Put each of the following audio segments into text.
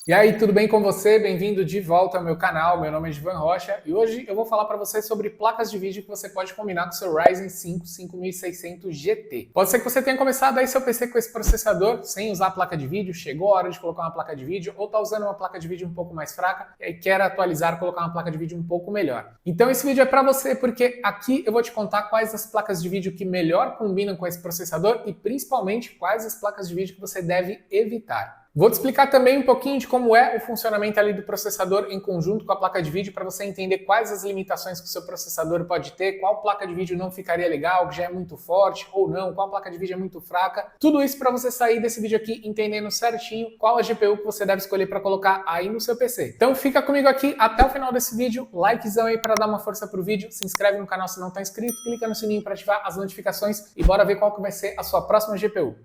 E aí, tudo bem com você? Bem-vindo de volta ao meu canal. Meu nome é Givan Rocha e hoje eu vou falar para você sobre placas de vídeo que você pode combinar com o seu Ryzen 5 5600 GT. Pode ser que você tenha começado aí seu PC com esse processador sem usar a placa de vídeo, chegou a hora de colocar uma placa de vídeo ou está usando uma placa de vídeo um pouco mais fraca e quer atualizar, colocar uma placa de vídeo um pouco melhor. Então esse vídeo é para você porque aqui eu vou te contar quais as placas de vídeo que melhor combinam com esse processador e principalmente quais as placas de vídeo que você deve evitar. Vou te explicar também um pouquinho de como é o funcionamento ali do processador em conjunto com a placa de vídeo para você entender quais as limitações que o seu processador pode ter, qual placa de vídeo não ficaria legal, que já é muito forte ou não, qual placa de vídeo é muito fraca. Tudo isso para você sair desse vídeo aqui entendendo certinho qual a GPU que você deve escolher para colocar aí no seu PC. Então fica comigo aqui até o final desse vídeo, likezão aí para dar uma força pro vídeo, se inscreve no canal se não está inscrito, clica no sininho para ativar as notificações e bora ver qual que vai ser a sua próxima GPU.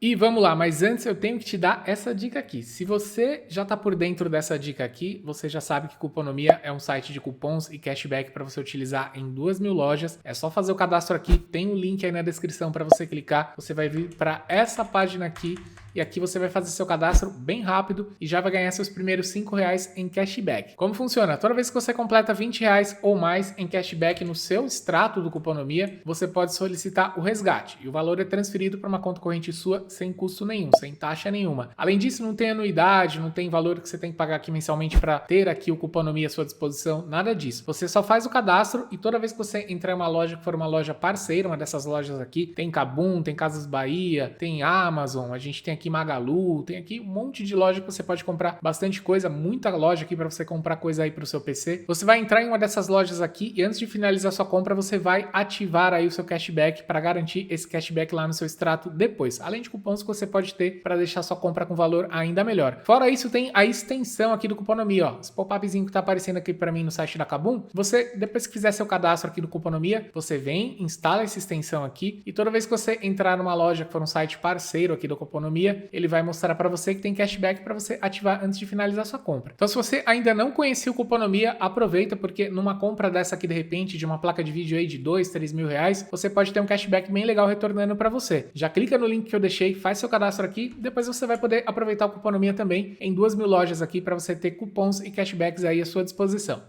E vamos lá, mas antes eu tenho que te dar essa dica aqui. Se você já está por dentro dessa dica aqui, você já sabe que Cuponomia é um site de cupons e cashback para você utilizar em 2.000 lojas. É só fazer o cadastro aqui, tem um link aí na descrição para você clicar. Você vai vir para essa página aqui e aqui você vai fazer seu cadastro bem rápido e já vai ganhar seus primeiros R$5 em cashback. Como funciona? Toda vez que você completa R$20 ou mais em cashback no seu extrato do Cuponomia, você pode solicitar o resgate e o valor é transferido para uma conta corrente sua sem custo nenhum, sem taxa nenhuma. Além disso, não tem anuidade, não tem valor que você tem que pagar aqui mensalmente para ter aqui o Cuponomia à sua disposição, nada disso. Você só faz o cadastro e toda vez que você entrar em uma loja que for uma loja parceira, uma dessas lojas aqui, tem Kabum, tem Casas Bahia, tem Amazon, a gente tem aqui Magalu, tem aqui um monte de loja que você pode comprar bastante coisa, muita loja aqui para você comprar coisa aí para o seu PC. Você vai entrar em uma dessas lojas aqui e antes de finalizar sua compra, você vai ativar aí o seu cashback para garantir esse cashback lá no seu extrato depois. Além de cupons que você pode ter para deixar sua compra com valor ainda melhor. Fora isso, tem a extensão aqui do Cuponomia, ó. Esse pop-upzinho que tá aparecendo aqui para mim no site da Kabum. Você, depois que fizer seu cadastro aqui do Cuponomia, você vem, instala essa extensão aqui e toda vez que você entrar numa loja que for um site parceiro aqui do Cuponomia, ele vai mostrar para você que tem cashback para você ativar antes de finalizar sua compra. Então, se você ainda não conhecia o Cuponomia, aproveita porque numa compra dessa aqui de repente de uma placa de vídeo aí de R$2.000, 3.000, você pode ter um cashback bem legal retornando para você. Já clica no link que eu deixei, faz seu cadastro aqui, depois você vai poder aproveitar o Cuponomia também em 2.000 lojas aqui para você ter cupons e cashbacks aí à sua disposição.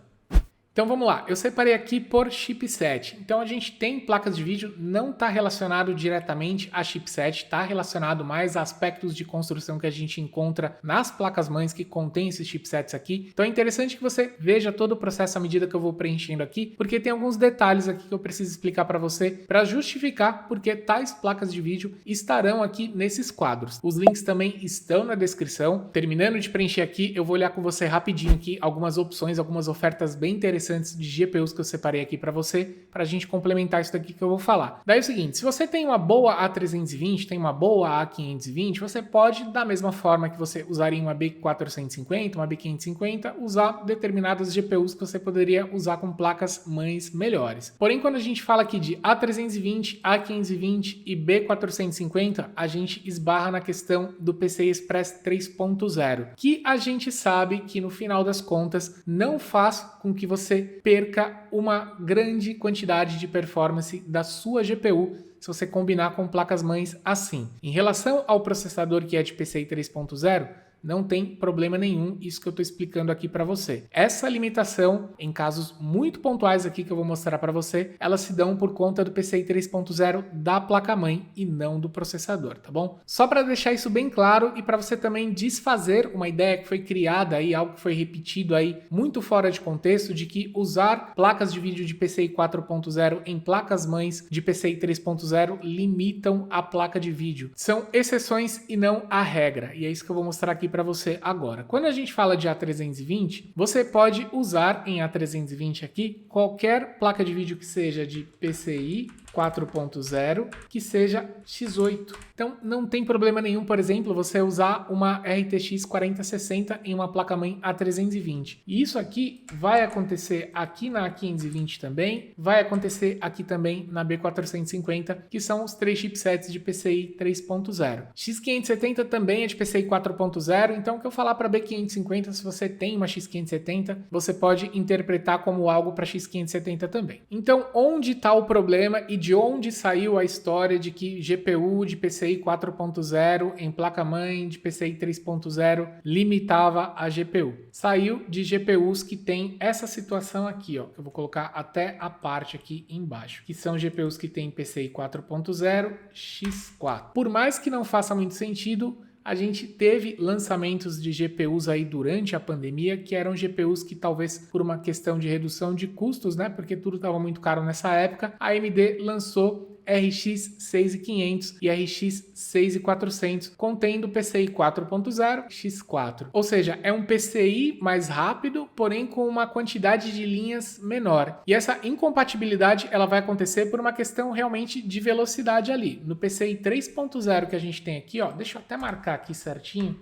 Então vamos lá, eu separei aqui por chipset. Então a gente tem placas de vídeo, não está relacionado diretamente a chipset, está relacionado mais a aspectos de construção que a gente encontra nas placas-mães que contém esses chipsets aqui. Então é interessante que você veja todo o processo à medida que eu vou preenchendo aqui, porque tem alguns detalhes aqui que eu preciso explicar para você, para justificar porque tais placas de vídeo estarão aqui nesses quadros. Os links também estão na descrição. Terminando de preencher aqui, eu vou olhar com você rapidinho aqui algumas opções, algumas ofertas bem interessantes de GPUs que eu separei aqui para você, para a gente complementar isso daqui que eu vou falar. Daí é o seguinte, se você tem uma boa A320, tem uma boa A520, você pode, da mesma forma que você usaria uma B450, uma B550, usar determinadas GPUs que você poderia usar com placas mães melhores. Porém, quando a gente fala aqui de A320, A520 e B450, a gente esbarra na questão do PCI Express 3.0, que a gente sabe que no final das contas não faz com que você perca uma grande quantidade de performance da sua GPU se você combinar com placas-mães assim. Em relação ao processador que é de PCI 3.0, não tem problema nenhum isso que eu estou explicando aqui para você. Essa limitação, em casos muito pontuais aqui que eu vou mostrar para você, elas se dão por conta do PCI 3.0 da placa-mãe e não do processador, tá bom? Só para deixar isso bem claro e para você também desfazer uma ideia que foi criada aí, algo que foi repetido aí muito fora de contexto, de que usar placas de vídeo de PCI 4.0 em placas-mães de PCI 3.0 limitam a placa de vídeo. São exceções e não a regra, e é isso que eu vou mostrar aqui para você agora. Quando a gente fala de A320, você pode usar em A320 aqui qualquer placa de vídeo que seja de PCI 4.0 que seja X8. Então não tem problema nenhum, por exemplo, você usar uma RTX 4060 em uma placa-mãe A320. E isso aqui vai acontecer aqui na A520 também, vai acontecer aqui também na B450, que são os três chipsets de PCI 3.0. X570 também é de PCI 4.0, então o que eu falar para B550, se você tem uma X570, você pode interpretar como algo para X570 também. Então onde está o problema e de onde saiu a história de que GPU de PCI 4.0 em placa-mãe de PCI 3.0 limitava a GPU. Saiu de GPUs que tem essa situação aqui, ó, que eu vou colocar até a parte aqui embaixo, que são GPUs que tem PCI 4.0 X4. Por mais que não faça muito sentido, a gente teve lançamentos de GPUs aí durante a pandemia, que eram GPUs que talvez por uma questão de redução de custos, né, porque tudo estava muito caro nessa época, a AMD lançou RX 6500 e RX 6400, contendo PCI 4.0 X4. Ou seja, é um PCI mais rápido, porém com uma quantidade de linhas menor. E essa incompatibilidade ela vai acontecer por uma questão realmente de velocidade ali. No PCI 3.0 que a gente tem aqui, ó, deixa eu até marcar aqui certinho,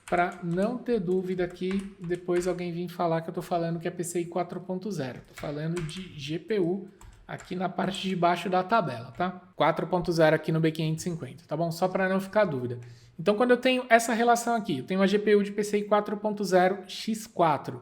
para não ter dúvida aqui, depois alguém vir falar que eu estou falando que é PCI 4.0. Estou falando de GPU aqui na parte de baixo da tabela, tá? 4.0 aqui no B550, tá bom? Só para não ficar dúvida. Então, quando eu tenho essa relação aqui, eu tenho uma GPU de PCI 4.0 X4,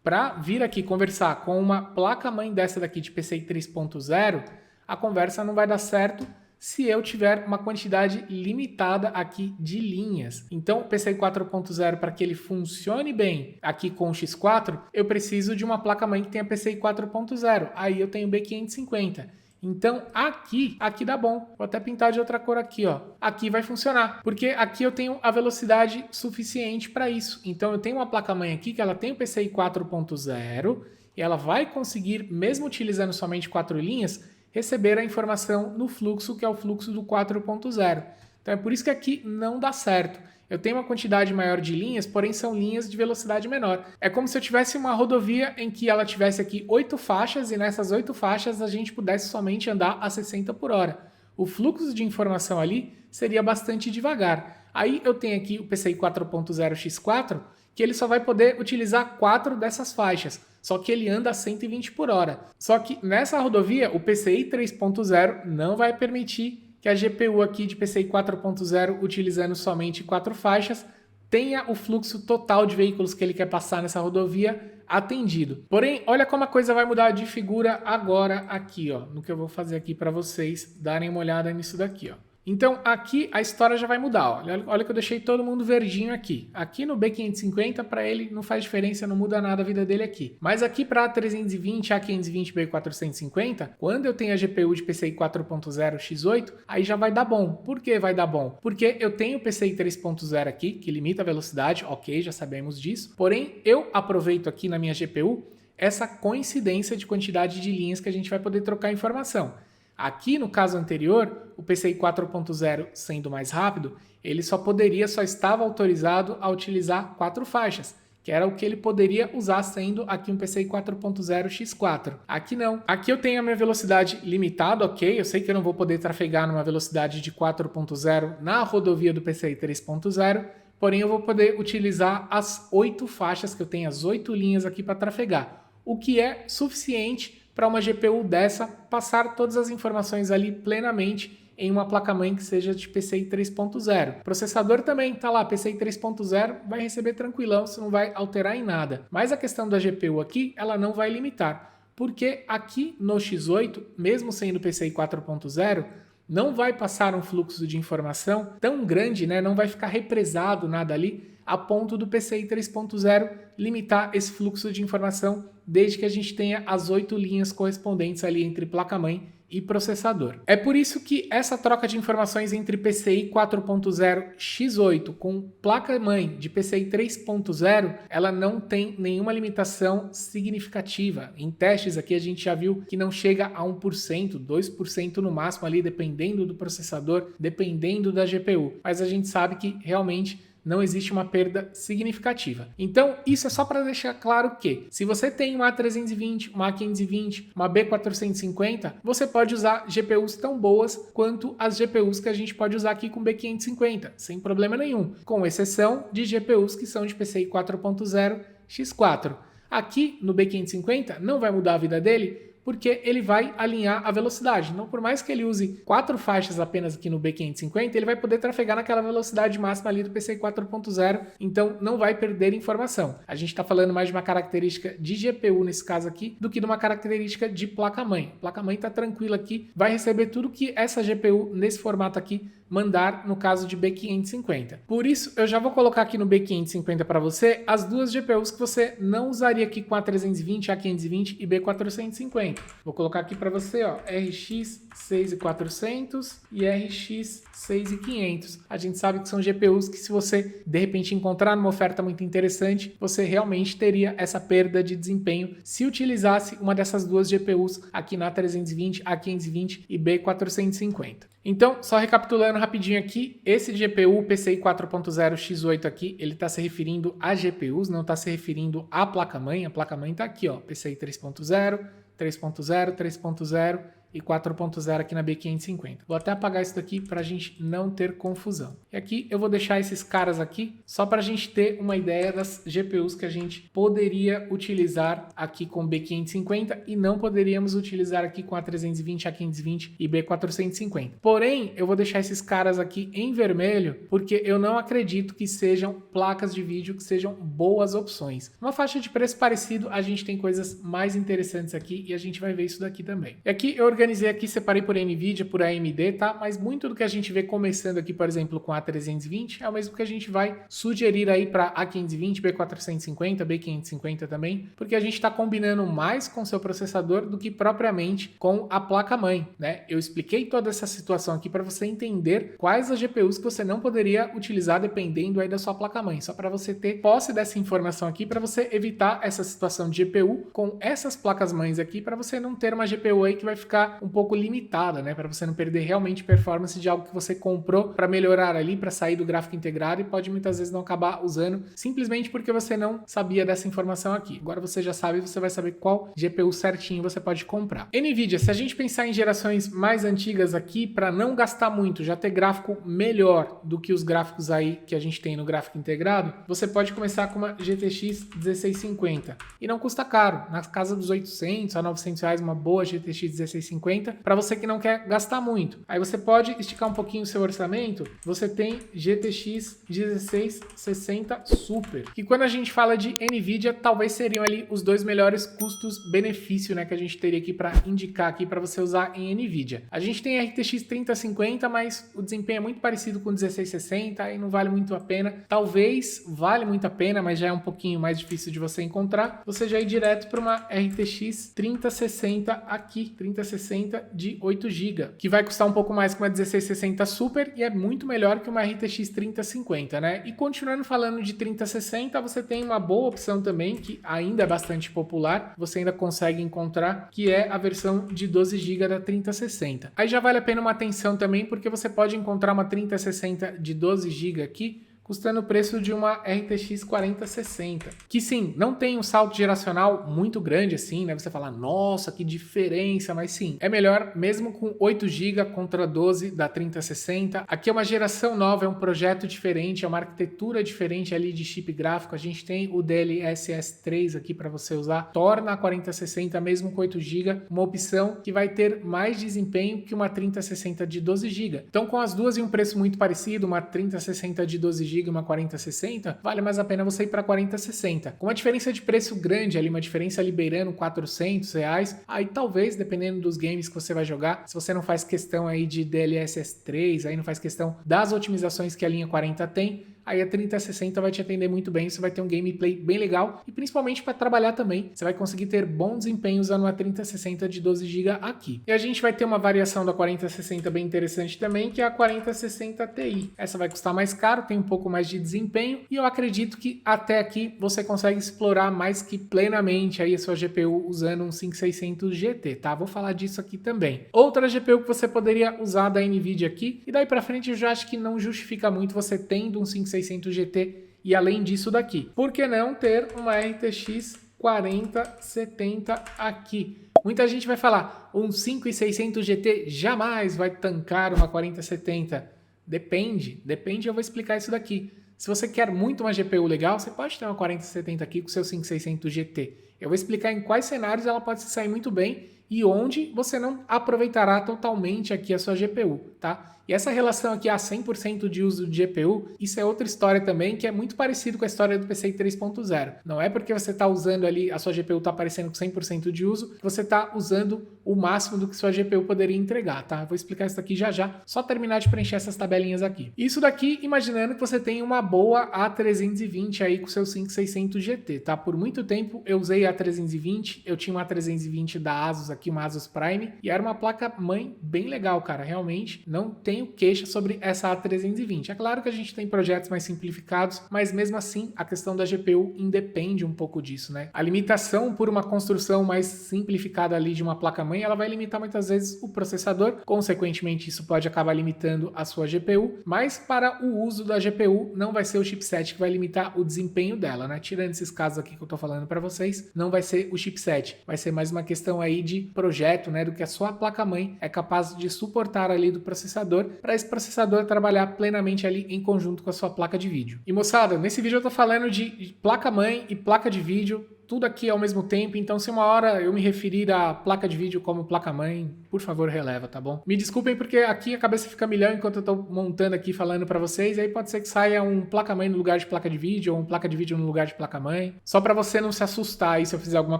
para vir aqui conversar com uma placa-mãe dessa daqui de PCI 3.0, a conversa não vai dar certo se eu tiver uma quantidade limitada aqui de linhas. Então, o PCI 4.0, para que ele funcione bem aqui com o X4, eu preciso de uma placa-mãe que tenha PCI 4.0. Aí eu tenho B550. Então, aqui dá bom. Vou até pintar de outra cor aqui, ó. Aqui vai funcionar, porque aqui eu tenho a velocidade suficiente para isso. Então, eu tenho uma placa-mãe aqui que ela tem o PCI 4.0 e ela vai conseguir, mesmo utilizando somente 4 linhas, receber a informação no fluxo, que é o fluxo do 4.0. Então é por isso que aqui não dá certo. Eu tenho uma quantidade maior de linhas, porém são linhas de velocidade menor. É como se eu tivesse uma rodovia em que ela tivesse aqui 8 faixas e nessas 8 faixas a gente pudesse somente andar a 60 por hora. O fluxo de informação ali seria bastante devagar. Aí eu tenho aqui o PCI 4.0 X4, que ele só vai poder utilizar 4 dessas faixas, só que ele anda a 120 por hora. Só que nessa rodovia, o PCI 3.0 não vai permitir que a GPU aqui de PCI 4.0, utilizando somente 4 faixas, tenha o fluxo total de veículos que ele quer passar nessa rodovia atendido. Porém, olha como a coisa vai mudar de figura agora aqui, ó, no que eu vou fazer aqui para vocês darem uma olhada nisso daqui, ó. Então, aqui a história já vai mudar. Ó. Olha que eu deixei todo mundo verdinho aqui. Aqui no B550, para ele não faz diferença, não muda nada a vida dele aqui. Mas aqui para A320, A520, B450, quando eu tenho a GPU de PCI 4.0 X8, aí já vai dar bom. Por que vai dar bom? Porque eu tenho o PCI 3.0 aqui, que limita a velocidade, ok, já sabemos disso. Porém, eu aproveito aqui na minha GPU essa coincidência de quantidade de linhas que a gente vai poder trocar informação. Aqui no caso anterior, o PCI 4.0 sendo mais rápido, ele só estava autorizado a utilizar 4 faixas, que era o que ele poderia usar sendo aqui um PCI 4.0 X4. Aqui não. Aqui eu tenho a minha velocidade limitada, ok? Eu sei que eu não vou poder trafegar numa velocidade de 4.0 na rodovia do PCI 3.0, porém eu vou poder utilizar as 8 faixas que eu tenho, as 8 linhas aqui para trafegar, o que é suficiente para uma GPU dessa passar todas as informações ali plenamente em uma placa-mãe que seja de PCI 3.0. O processador também está lá, PCI 3.0, vai receber tranquilão, você não vai alterar em nada. Mas a questão da GPU aqui, ela não vai limitar, porque aqui no X8, mesmo sendo PCI 4.0, não vai passar um fluxo de informação tão grande, né? Não vai ficar represado nada ali, a ponto do PCI 3.0 limitar esse fluxo de informação desde que a gente tenha as 8 linhas correspondentes ali entre placa-mãe e processador. É por isso que essa troca de informações entre PCI 4.0 X8 com placa-mãe de PCI 3.0, ela não tem nenhuma limitação significativa. Em testes aqui a gente já viu que não chega a 1%, 2% no máximo ali, dependendo do processador, dependendo da GPU. Mas a gente sabe que realmente não existe uma perda significativa. Então, isso é só para deixar claro que, se você tem uma A320, uma A520, uma B450, você pode usar GPUs tão boas quanto as GPUs que a gente pode usar aqui com B550, sem problema nenhum, com exceção de GPUs que são de PCI 4.0 X4. Aqui no B550 não vai mudar a vida dele, porque ele vai alinhar a velocidade. Então, por mais que ele use 4 faixas apenas aqui no B550, ele vai poder trafegar naquela velocidade máxima ali do PCI 4.0, então não vai perder informação. A gente está falando mais de uma característica de GPU nesse caso aqui, do que de uma característica de placa-mãe. A placa-mãe está tranquila aqui, vai receber tudo que essa GPU nesse formato aqui mandar no caso de B550. Por isso, eu já vou colocar aqui no B550 para você as duas GPUs que você não usaria aqui com A320, A520 e B450. Vou colocar aqui para você, ó, RX 6400 e RX 6500. A gente sabe que são GPUs que, se você de repente encontrar numa oferta muito interessante, você realmente teria essa perda de desempenho se utilizasse uma dessas duas GPUs aqui na A320, A520 e B450. Então, só recapitulando rapidinho aqui, esse GPU PCI 4.0 X8 aqui, ele está se referindo a GPUs, não está se referindo à placa-mãe. A placa-mãe está aqui, ó, PCI 3.0, 3.0, 3.0 e 4.0 aqui na B550. Vou até apagar isso daqui para a gente não ter confusão. E aqui eu vou deixar esses caras aqui só para a gente ter uma ideia das GPUs que a gente poderia utilizar aqui com B550 e não poderíamos utilizar aqui com A320, A520 e B450. Porém, eu vou deixar esses caras aqui em vermelho porque eu não acredito que sejam placas de vídeo que sejam boas opções. Uma faixa de preço parecido, a gente tem coisas mais interessantes aqui e a gente vai ver isso daqui também. E aqui eu organizei aqui, separei por NVIDIA, por AMD, tá? Mas muito do que a gente vê começando aqui, por exemplo, com a A320, é o mesmo que a gente vai sugerir aí para A520, B450, B550 também, porque a gente está combinando mais com seu processador do que propriamente com a placa-mãe, né? Eu expliquei toda essa situação aqui para você entender quais as GPUs que você não poderia utilizar dependendo aí da sua placa-mãe, só para você ter posse dessa informação aqui, para você evitar essa situação de GPU com essas placas-mães aqui, para você não ter uma GPU aí que vai ficar um pouco limitada, né? Para você não perder realmente performance de algo que você comprou para melhorar ali, para sair do gráfico integrado e pode muitas vezes não acabar usando simplesmente porque você não sabia dessa informação aqui. Agora você já sabe, você vai saber qual GPU certinho você pode comprar. NVIDIA, se a gente pensar em gerações mais antigas aqui, para não gastar muito, já ter gráfico melhor do que os gráficos aí que a gente tem no gráfico integrado, você pode começar com uma GTX 1650 e não custa caro, na casa dos 800 a 900 reais, uma boa GTX 1650 para você que não quer gastar muito. Aí você pode esticar um pouquinho o seu orçamento, você tem GTX 1660 Super, que quando a gente fala de NVIDIA, talvez seriam ali os dois melhores custos-benefício, né, que a gente teria aqui para indicar aqui para você usar em NVIDIA. A gente tem RTX 3050, mas o desempenho é muito parecido com o 1660 e não vale muito a pena. Talvez vale muito a pena, mas já é um pouquinho mais difícil de você encontrar. Você já ir direto para uma RTX 3060 aqui, 3060 de 8 GB, que vai custar um pouco mais que uma 1660 Super e é muito melhor que uma RTX 3050, né? E continuando falando de 3060, você tem uma boa opção também, que ainda é bastante popular, você ainda consegue encontrar, que é a versão de 12 GB da 3060. Aí já vale a pena uma atenção também, porque você pode encontrar uma 3060 de 12 GB aqui, custando o preço de uma RTX 4060, que sim, não tem um salto geracional muito grande assim, né? Você fala, nossa, que diferença, mas sim, é melhor mesmo com 8 GB contra 12 da 3060. Aqui é uma geração nova, é um projeto diferente, é uma arquitetura diferente ali de chip gráfico. A gente tem o DLSS 3 aqui para você usar, torna a 4060 mesmo com 8 GB uma opção que vai ter mais desempenho que uma 3060 de 12 GB. Então, com as duas em um preço muito parecido, uma 3060 de 12 GB e uma 4060, vale mais a pena você ir para 4060. Com uma diferença de preço grande ali, uma diferença liberando R$400, aí talvez, dependendo dos games que você vai jogar, se você não faz questão aí de DLSS 3, aí não faz questão das otimizações que a linha 40 tem, aí a 3060 vai te atender muito bem, você vai ter um gameplay bem legal e principalmente para trabalhar também, você vai conseguir ter bom desempenho usando uma 3060 de 12 GB aqui. E a gente vai ter uma variação da 4060 bem interessante também, que é a 4060 Ti. Essa vai custar mais caro, tem um pouco mais de desempenho e eu acredito que até aqui você consegue explorar mais que plenamente aí a sua GPU usando um 5600 GT, tá? Vou falar disso aqui também. Outra GPU que você poderia usar da NVIDIA aqui, e daí para frente eu já acho que não justifica muito você tendo um 5600 GT e além disso daqui. Por que não ter uma RTX 4070 aqui? Muita gente vai falar, um 5600 GT jamais vai tancar uma 4070. Depende, eu vou explicar isso daqui. Se você quer muito uma GPU legal, você pode ter uma 4070 aqui com seu 5600 GT. Eu vou explicar em quais cenários ela pode se sair muito bem e onde você não aproveitará totalmente aqui a sua GPU, tá? E essa relação aqui a 100% de uso de GPU, isso é outra história também que é muito parecido com a história do PCI 3.0. Não é porque você está usando ali, a sua GPU está aparecendo com 100% de uso, que você está usando o máximo do que sua GPU poderia entregar, tá? Eu vou explicar isso daqui já já, só terminar de preencher essas tabelinhas aqui. Isso daqui, imaginando que você tem uma boa A320 aí com seu 5600 GT, tá? Por muito tempo eu usei a A320, eu tinha uma A320 da Asus aqui, uma Asus Prime, e era uma placa-mãe bem legal, cara, realmente, não tenho queixa sobre essa A320. É claro que a gente tem projetos mais simplificados, mas mesmo assim a questão da GPU independe um pouco disso, né? A limitação por uma construção mais simplificada ali de uma placa-mãe, ela vai limitar muitas vezes o processador, consequentemente isso pode acabar limitando a sua GPU, mas para o uso da GPU não vai ser o chipset que vai limitar o desempenho dela, né? Tirando esses casos aqui que eu tô falando para vocês, não vai ser o chipset, vai ser mais uma questão aí de projeto, né? Do que a sua placa-mãe é capaz de suportar ali do processador, para esse processador trabalhar plenamente ali em conjunto com a sua placa de vídeo. E moçada, nesse vídeo eu tô falando de placa-mãe e placa de vídeo, tudo aqui ao mesmo tempo, então se uma hora eu me referir à placa de vídeo como placa-mãe, por favor releva, tá bom? Me desculpem porque aqui a cabeça fica milhão enquanto eu tô montando aqui falando pra vocês, e aí pode ser que saia um placa-mãe no lugar de placa de vídeo, ou um placa de vídeo no lugar de placa-mãe, só pra você não se assustar aí se eu fizer alguma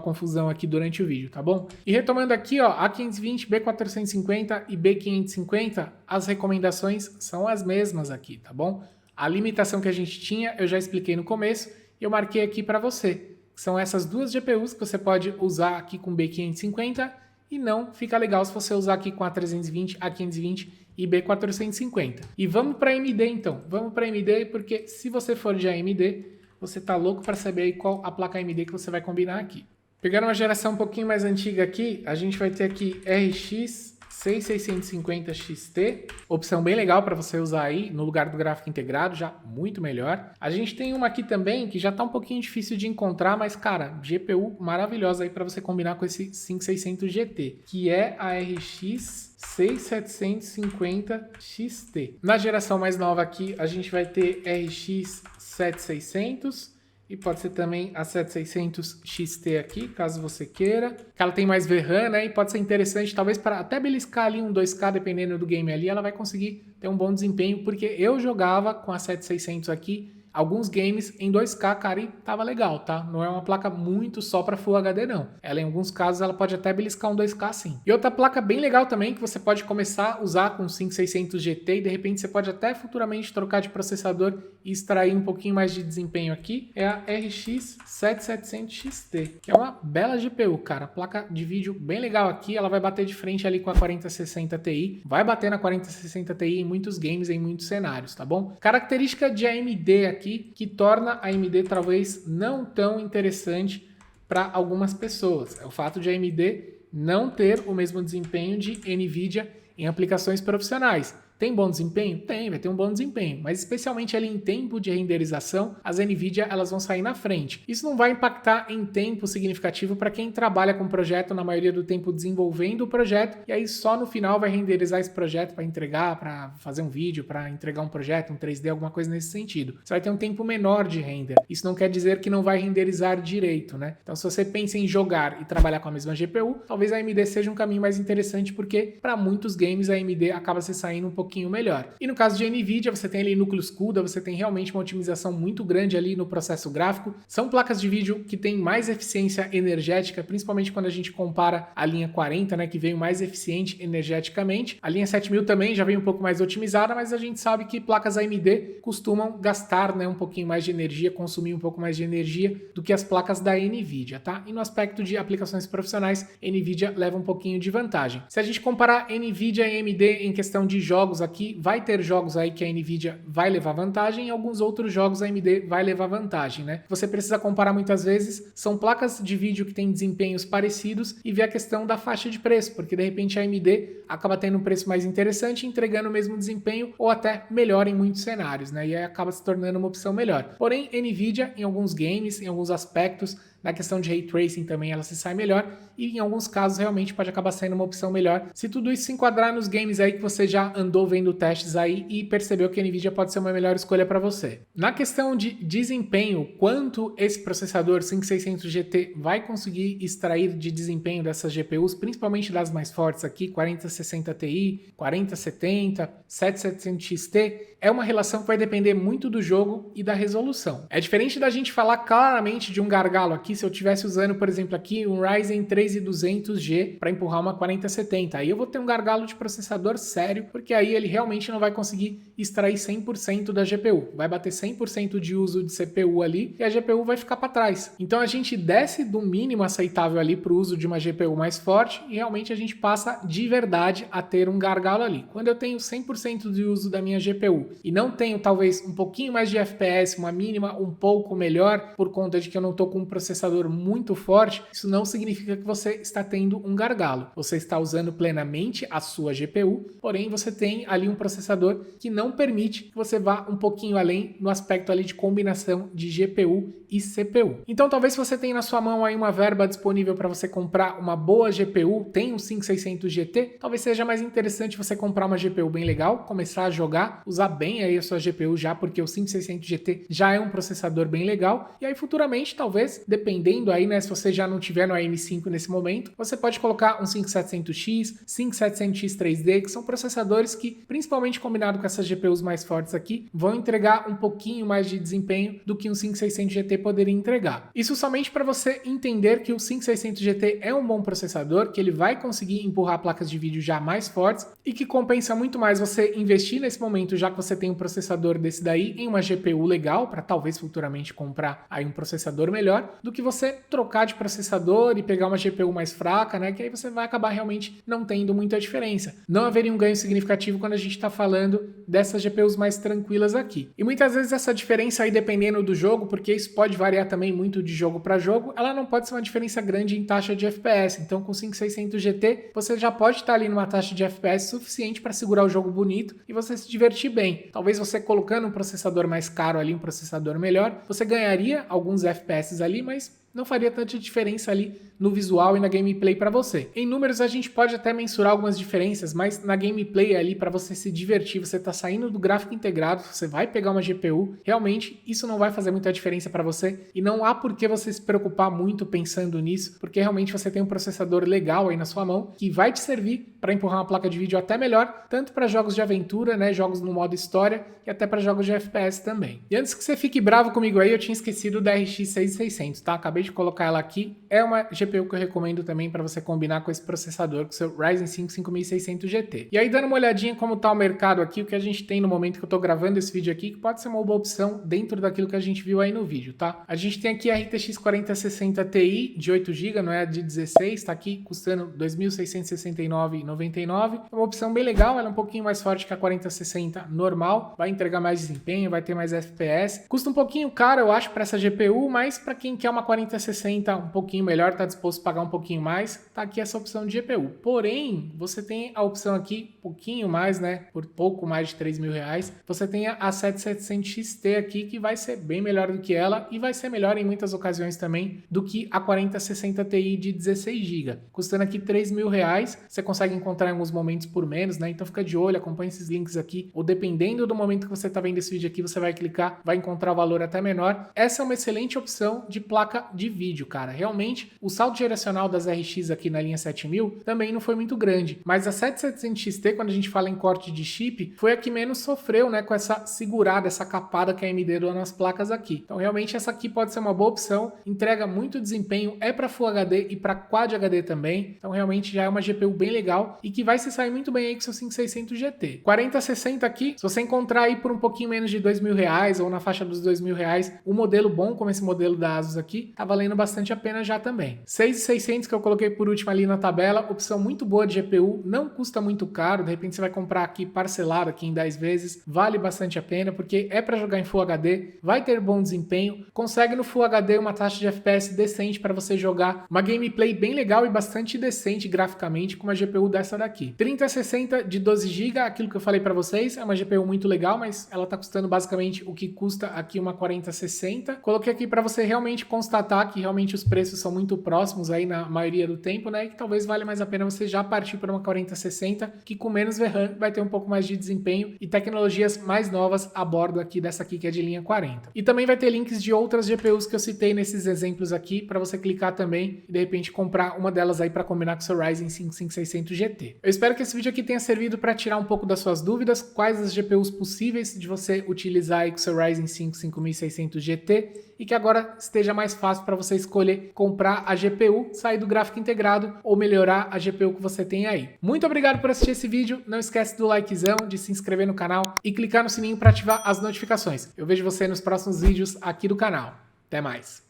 confusão aqui durante o vídeo, tá bom? E retomando aqui, ó, A520, B450 e B550, as recomendações são as mesmas aqui, tá bom? A limitação que a gente tinha, eu já expliquei no começo, e eu marquei aqui pra você. São essas duas GPUs que você pode usar aqui com B550 e não fica legal se você usar aqui com a A320, A520 e B450. E vamos para AMD então, vamos para AMD porque se você for de AMD, você tá louco para saber aí qual a placa AMD que você vai combinar aqui. Pegando uma geração um pouquinho mais antiga aqui, a gente vai ter aqui RX 6650 XT, opção bem legal para você usar aí no lugar do gráfico integrado, já muito melhor. A gente tem uma aqui também que já tá um pouquinho difícil de encontrar, mas cara, GPU maravilhosa aí para você combinar com esse 5600 GT, que é a RX 6750 XT. Na geração mais nova aqui, a gente vai ter RX 7600 e pode ser também a 7600 XT aqui, caso você queira. Que ela tem mais VRAM, né? E pode ser interessante, talvez para até beliscar ali um 2K, dependendo do game ali, ela vai conseguir ter um bom desempenho, porque eu jogava com a 7600 aqui, alguns games em 2K, cara, e tava legal, tá? Não é uma placa muito só para Full HD, não. Ela, em alguns casos, ela pode até beliscar um 2K, sim. E outra placa bem legal também, que você pode começar a usar com 5600 GT e, de repente, você pode até futuramente trocar de processador e extrair um pouquinho mais de desempenho aqui, é a RX 7700 XT, que é uma bela GPU, cara. Placa de vídeo bem legal aqui, ela vai bater de frente ali com a 4060 Ti, vai bater na 4060 Ti em muitos games, em muitos cenários, tá bom? Característica de AMD aqui, que torna a AMD talvez não tão interessante para algumas pessoas. É o fato de a AMD não ter o mesmo desempenho de NVIDIA em aplicações profissionais. Tem bom desempenho? Tem, vai ter um bom desempenho, mas especialmente ali em tempo de renderização, as NVIDIA elas vão sair na frente. Isso não vai impactar em tempo significativo para quem trabalha com o projeto, na maioria do tempo desenvolvendo o projeto, e aí só no final vai renderizar esse projeto para entregar, para fazer um vídeo, para entregar um projeto, um 3D, alguma coisa nesse sentido. Você vai ter um tempo menor de render. Isso não quer dizer que não vai renderizar direito, né? Então se você pensa em jogar e trabalhar com a mesma GPU, talvez a AMD seja um caminho mais interessante, porque para muitos games a AMD acaba se saindo um pouquinho melhor. E no caso de NVIDIA, você tem ali núcleos CUDA, você tem realmente uma otimização muito grande ali no processo gráfico. São placas de vídeo que têm mais eficiência energética, principalmente quando a gente compara a linha 40, né, que veio mais eficiente energeticamente. A linha 7000 também já veio um pouco mais otimizada, mas a gente sabe que placas AMD costumam gastar, né, um pouquinho mais de energia, consumir um pouco mais de energia do que as placas da NVIDIA, tá? E no aspecto de aplicações profissionais, NVIDIA leva um pouquinho de vantagem. Se a gente comparar NVIDIA e AMD em questão de jogos aqui, vai ter jogos aí que a NVIDIA vai levar vantagem e alguns outros jogos a AMD vai levar vantagem, né? Você precisa comparar muitas vezes, são placas de vídeo que têm desempenhos parecidos e ver a questão da faixa de preço, porque de repente a AMD acaba tendo um preço mais interessante, entregando o mesmo desempenho ou até melhor em muitos cenários, né? E aí acaba se tornando uma opção melhor. Porém, NVIDIA em alguns games, em alguns aspectos, Na questão de Ray Tracing também ela se sai melhor e em alguns casos realmente pode acabar saindo uma opção melhor se tudo isso se enquadrar nos games aí que você já andou vendo testes aí e percebeu que a Nvidia pode ser uma melhor escolha para você. Na questão de desempenho, quanto esse processador 5600 GT vai conseguir extrair de desempenho dessas GPUs, principalmente das mais fortes aqui, 4060 Ti, 4070, 7700 XT, é uma relação que vai depender muito do jogo e da resolução. É diferente da gente falar claramente de um gargalo aqui, se eu estivesse usando, por exemplo, aqui um Ryzen 3200G para empurrar uma 4070, aí eu vou ter um gargalo de processador sério, porque aí ele realmente não vai conseguir extrair 100% da GPU, vai bater 100% de uso de CPU ali e a GPU vai ficar para trás. Então a gente desce do mínimo aceitável ali para o uso de uma GPU mais forte e realmente a gente passa de verdade a ter um gargalo ali. Quando eu tenho 100% de uso da minha GPU e não tenho talvez um pouquinho mais de FPS, uma mínima um pouco melhor, por conta de que eu não estou com um processador muito forte, isso não significa que você está tendo um gargalo. Você está usando plenamente a sua GPU, porém você tem ali um processador que não permite que você vá um pouquinho além no aspecto ali de combinação de GPU e CPU. Então talvez se você tem na sua mão aí uma verba disponível para você comprar uma boa GPU, tem um 5600 GT, talvez seja mais interessante você comprar uma GPU bem legal, começar a jogar, usar bem aí a sua GPU já, porque o 5600 GT já é um processador bem legal, e aí futuramente talvez, dependendo aí, né, se você já não tiver no AM5 nesse momento, você pode colocar um 5700X, 5700X 3D, que são processadores que, principalmente combinado com essas GPUs mais fortes aqui, vão entregar um pouquinho mais de desempenho do que um 5600 GT poderia entregar. Isso somente para você entender que o 5600 GT é um bom processador, que ele vai conseguir empurrar placas de vídeo já mais fortes e que compensa muito mais você investir nesse momento, já que você tem um processador desse daí, em uma GPU legal, para talvez futuramente comprar aí um processador melhor, do que você trocar de processador e pegar uma GPU mais fraca, né? Que aí você vai acabar realmente não tendo muita diferença. Não haveria um ganho significativo quando a gente está falando dessas GPUs mais tranquilas aqui. E muitas vezes essa diferença aí, dependendo do jogo, porque isso pode variar também muito de jogo para jogo, ela não pode ser uma diferença grande em taxa de FPS. Então com 5600 GT, você já pode estar ali numa taxa de FPS suficiente para segurar o jogo bonito e você se divertir bem. Talvez você colocando um processador mais caro ali, um processador melhor, você ganharia alguns FPS ali, mas não faria tanta diferença ali no visual e na gameplay para você. Em números a gente pode até mensurar algumas diferenças, mas na gameplay ali, para você se divertir, você tá saindo do gráfico integrado, você vai pegar uma GPU, realmente isso não vai fazer muita diferença para você e não há por que você se preocupar muito pensando nisso, porque realmente você tem um processador legal aí na sua mão que vai te servir para empurrar uma placa de vídeo até melhor, tanto para jogos de aventura, né, jogos no modo história e até para jogos de FPS também. E antes que você fique bravo comigo aí, eu tinha esquecido da RX 6600, tá? Acabei de colocar ela aqui. É uma GPU que eu recomendo também para você combinar com esse processador, com o seu Ryzen 5 5600 GT. E aí, dando uma olhadinha como tá o mercado aqui, o que a gente tem no momento que eu tô gravando esse vídeo aqui, que pode ser uma boa opção dentro daquilo que a gente viu aí no vídeo, tá? A gente tem aqui a RTX 4060 Ti de 8GB, não é a de 16, tá aqui custando R$ 2.669,99. É uma opção bem legal, ela é um pouquinho mais forte que a 4060 normal, vai entregar mais desempenho, vai ter mais FPS. Custa um pouquinho caro, eu acho, para essa GPU, mas para quem quer uma 4060 um pouquinho melhor, tá disposto a pagar um pouquinho mais, tá aqui essa opção de GPU. Porém, você tem a opção aqui, um pouquinho mais, né, por pouco mais de R$3.000, você tem a 7700 XT aqui, que vai ser bem melhor do que ela e vai ser melhor em muitas ocasiões também do que a 4060 Ti de 16GB. Custando aqui R$3.000, você consegue encontrar em alguns momentos por menos, né, então fica de olho, acompanha esses links aqui, ou dependendo do momento que você tá vendo esse vídeo aqui, você vai clicar, vai encontrar o valor até menor. Essa é uma excelente opção de placa de vídeo, cara. Realmente, o salto geracional das RX aqui na linha 7000 também não foi muito grande, mas a 7700 XT, quando a gente fala em corte de chip, foi a que menos sofreu, né, com essa segurada, essa capada que a AMD deu nas placas aqui. Então, realmente, essa aqui pode ser uma boa opção, entrega muito desempenho, é para Full HD e para Quad HD também, então realmente já é uma GPU bem legal e que vai se sair muito bem aí com seu 5600 GT. 4060 aqui, se você encontrar aí por um pouquinho menos de R$2.000 ou na faixa dos R$2.000, um modelo bom como esse modelo da Asus aqui, tá valendo bastante a pena já também. 6.600 que eu coloquei por último ali na tabela, opção muito boa de GPU, não custa muito caro, de repente você vai comprar aqui parcelado aqui em 10 vezes, vale bastante a pena porque é para jogar em Full HD, vai ter bom desempenho, consegue no Full HD uma taxa de FPS decente para você jogar, uma gameplay bem legal e bastante decente graficamente com uma GPU dessa daqui. 3060 de 12GB, aquilo que eu falei para vocês, é uma GPU muito legal, mas ela tá custando basicamente o que custa aqui uma 4060. Coloquei aqui para você realmente constatar notar que realmente os preços são muito próximos aí na maioria do tempo, né? E que talvez valha mais a pena você já partir para uma 4060, que com menos VRAM vai ter um pouco mais de desempenho e tecnologias mais novas a bordo aqui dessa aqui que é de linha 40. E também vai ter links de outras GPUs que eu citei nesses exemplos aqui para você clicar também e de repente comprar uma delas aí para combinar com o seu Ryzen 5 5600 GT. Eu espero que esse vídeo aqui tenha servido para tirar um pouco das suas dúvidas, quais as GPUs possíveis de você utilizar aí com o seu Ryzen 5 5600 GT e que agora esteja mais fácil para você escolher comprar a GPU, sair do gráfico integrado ou melhorar a GPU que você tem aí. Muito obrigado por assistir esse vídeo, não esquece do likezão, de se inscrever no canal e clicar no sininho para ativar as notificações. Eu vejo você nos próximos vídeos aqui do canal. Até mais!